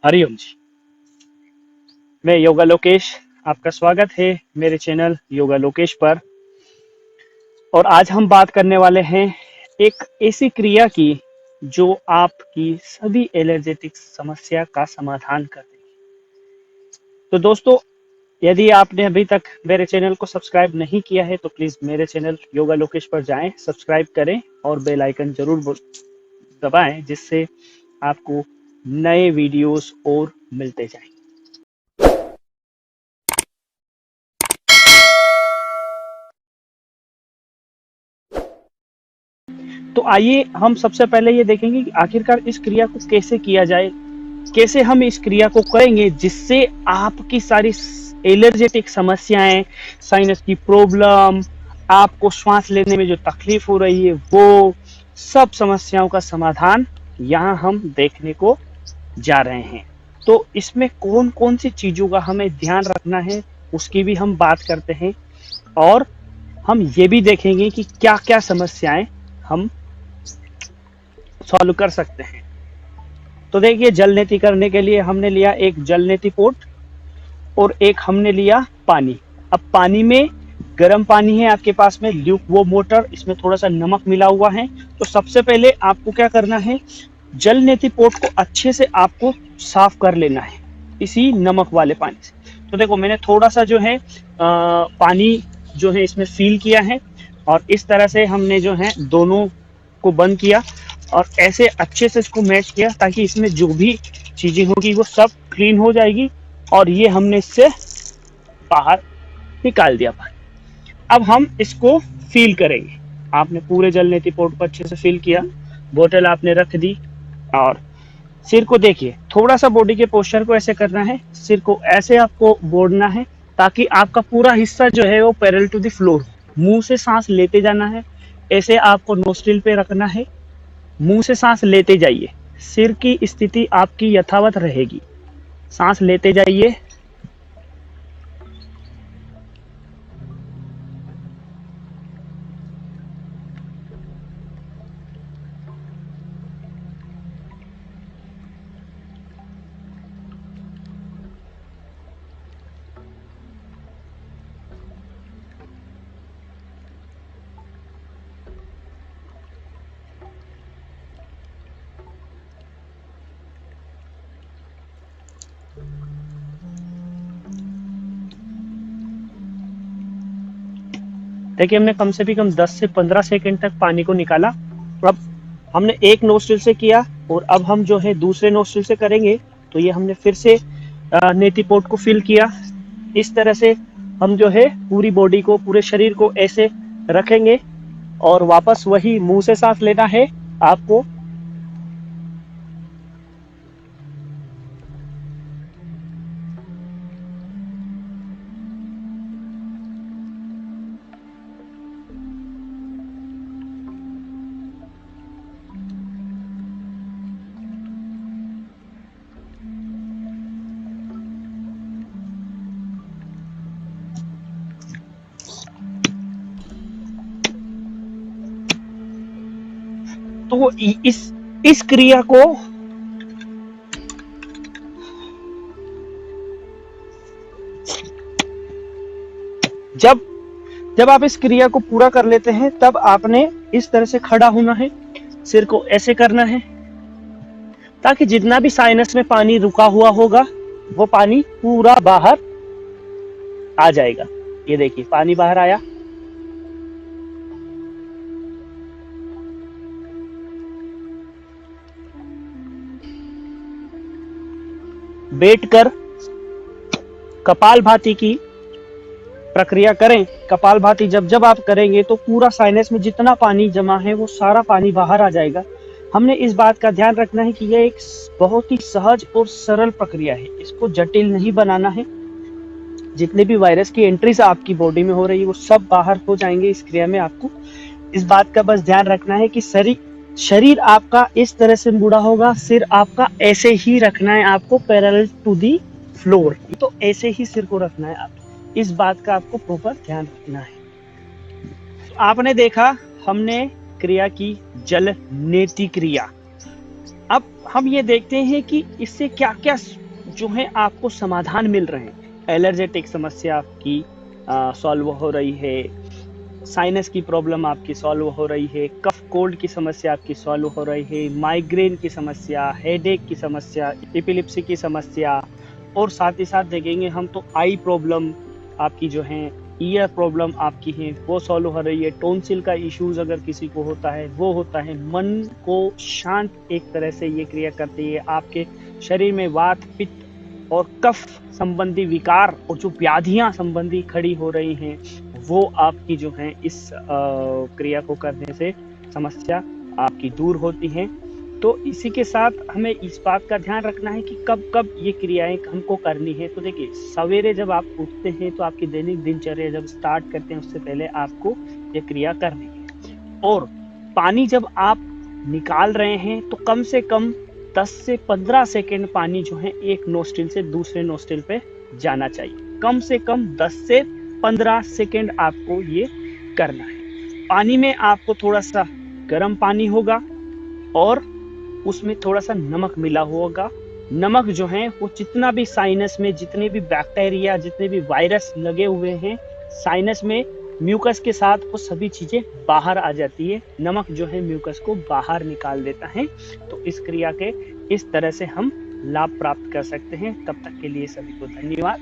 हरिओम जी। मैं योगा लोकेश। आपका स्वागत है मेरे चैनल योगा लोकेश पर। और आज हम बात करने वाले हैं एक ऐसी क्रिया की जो आपकी सभी एलर्जेटिक समस्या का समाधान कर देगी। तो दोस्तों, यदि आपने अभी तक मेरे चैनल को सब्सक्राइब नहीं किया है तो प्लीज मेरे चैनल योगा लोकेश पर जाएं, सब्सक्राइब करें और बेल आइकन जरूर दबाएं, जिससे आपको नए वीडियोस और मिलते जाएं। तो आइए हम सबसे पहले ये देखेंगे कि आखिरकार इस क्रिया को कैसे किया जाए, कैसे हम इस क्रिया को करेंगे जिससे आपकी सारी एलर्जेटिक समस्याएं, साइनस की प्रॉब्लम, आपको श्वास लेने में जो तकलीफ हो रही है, वो सब समस्याओं का समाधान यहाँ हम देखने को जा रहे हैं। तो इसमें कौन कौन सी चीजों का हमें ध्यान रखना है उसकी भी हम बात करते हैं, और हम ये भी देखेंगे कि क्या क्या समस्याएं हम सॉल्व कर सकते हैं। तो देखिए, जल नीति करने के लिए हमने लिया एक जल नीति पोट और एक हमने लिया पानी। अब पानी में गर्म पानी है आपके पास में, ल्यूक वो मोटर, इसमें थोड़ा सा नमक मिला हुआ है। तो सबसे पहले आपको क्या करना है, जल नीति पोट को अच्छे से आपको साफ कर लेना है इसी नमक वाले पानी से। तो देखो, मैंने थोड़ा सा जो है पानी जो है इसमें फिल किया है, और इस तरह से हमने जो है दोनों को बंद किया और ऐसे अच्छे से इसको मैश किया ताकि इसमें जो भी चीजें होगी वो सब क्लीन हो जाएगी, और ये हमने इससे बाहर निकाल दिया पानी। अब हम इसको फिल करेंगे। आपने पूरे जल नीति पोर्ट को अच्छे से फिल किया, बोतल आपने रख दी, और सिर को देखिए, थोड़ा सा बॉडी के पोस्चर को ऐसे करना है, सिर को ऐसे आपको बोड़ना है ताकि आपका पूरा हिस्सा जो है वो पैरेलल टू द फ्लोर। मुंह से सांस लेते जाना है, ऐसे आपको नोस्ट्रिल पे रखना है, मुंह से सांस लेते जाइए, सिर की स्थिति आपकी यथावत रहेगी, सांस लेते जाइए। देखिए, हमने कम से भी कम 10 से 15 सेकंड तक पानी को निकाला। अब हमने एक नोस्ट्रिल से किया और अब हम जो है दूसरे नोस्ट्रिल से करेंगे। तो ये हमने फिर से नेति पोट को फिल किया। इस तरह से हम जो है पूरी बॉडी को, पूरे शरीर को ऐसे रखेंगे और वापस वही मुंह से सांस लेना है आपको। तो इस क्रिया को जब जब आप इस क्रिया को पूरा कर लेते हैं तब आपने इस तरह से खड़ा होना है, सिर को ऐसे करना है ताकि जितना भी साइनस में पानी रुका हुआ होगा वो पानी पूरा बाहर आ जाएगा। ये देखिए, पानी बाहर आया। बैठकर कपालभाति की प्रक्रिया करें। कपालभाति जब जब आप करेंगे तो पूरा साइनस में जितना पानी जमा है वो सारा पानी बाहर आ जाएगा। हमने इस बात का ध्यान रखना है कि यह एक बहुत ही सहज और सरल प्रक्रिया है, इसको जटिल नहीं बनाना है। जितने भी वायरस की एंट्रीज आपकी बॉडी में हो रही है वो सब बाहर हो जाएंगे इस क्रिया में। आपको इस बात का बस ध्यान रखना है कि शरीर आपका इस तरह से मुड़ा होगा, सिर आपका ऐसे ही रखना है आपको, पैरेलल टू दी फ्लोर। तो ऐसे ही सिर को रखना है आपको, इस बात का आपको प्रॉपर ध्यान रखना है। आपने देखा हमने क्रिया की जल नेति क्रिया। अब हम ये देखते हैं कि इससे क्या-क्या जो है आपको समाधान मिल रहे हैं। एलर्जेटिक समस्या आपकी सॉल्व हो रही है, साइनस की प्रॉब्लम आपकी सॉल्व हो रही है, कफ कोल्ड की समस्या आपकी सॉल्व हो रही है, माइग्रेन की समस्या, हेडेक की समस्या, एपिलेप्सी की समस्या, और साथ ही साथ देखेंगे हम तो आई प्रॉब्लम आपकी जो है, ईयर प्रॉब्लम आपकी है वो सॉल्व हो रही है, टॉन्सिल का इश्यूज अगर किसी को होता है वो होता है। मन को शांत एक तरह से ये क्रिया करती है, आपके शरीर में वात पित्त और कफ संबंधी विकार और जो व्याधियां संबंधी खड़ी हो रही हैं वो आपकी जो है इस क्रिया को करने से समस्या आपकी दूर होती है। तो इसी के साथ हमें इस बात का ध्यान रखना है कि कब कब ये क्रियाएं हमको करनी है। तो देखिए, सवेरे जब आप उठते हैं तो आपकी दैनिक दिनचर्या जब स्टार्ट करते हैं उससे पहले आपको ये क्रिया करनी है। और पानी जब आप निकाल रहे हैं तो कम से कम 10 से 15 सेकेंड पानी जो है एक नोस्ट्रिल से दूसरे नोस्ट्रिल पे जाना चाहिए। कम से कम 10 से 15 सेकेंड आपको ये करना है। पानी में आपको थोड़ा सा गर्म पानी होगा और उसमें थोड़ा सा नमक मिला होगा। नमक जो है वो जितना भी साइनस में जितने भी बैक्टीरिया जितने भी वायरस लगे हुए हैं साइनस में, म्यूकस के साथ वो सभी चीजें बाहर आ जाती है। नमक जो है म्यूकस को बाहर निकाल देता है। तो इस क्रिया के इस तरह से हम लाभ प्राप्त कर सकते हैं। तब तक के लिए सभी को धन्यवाद।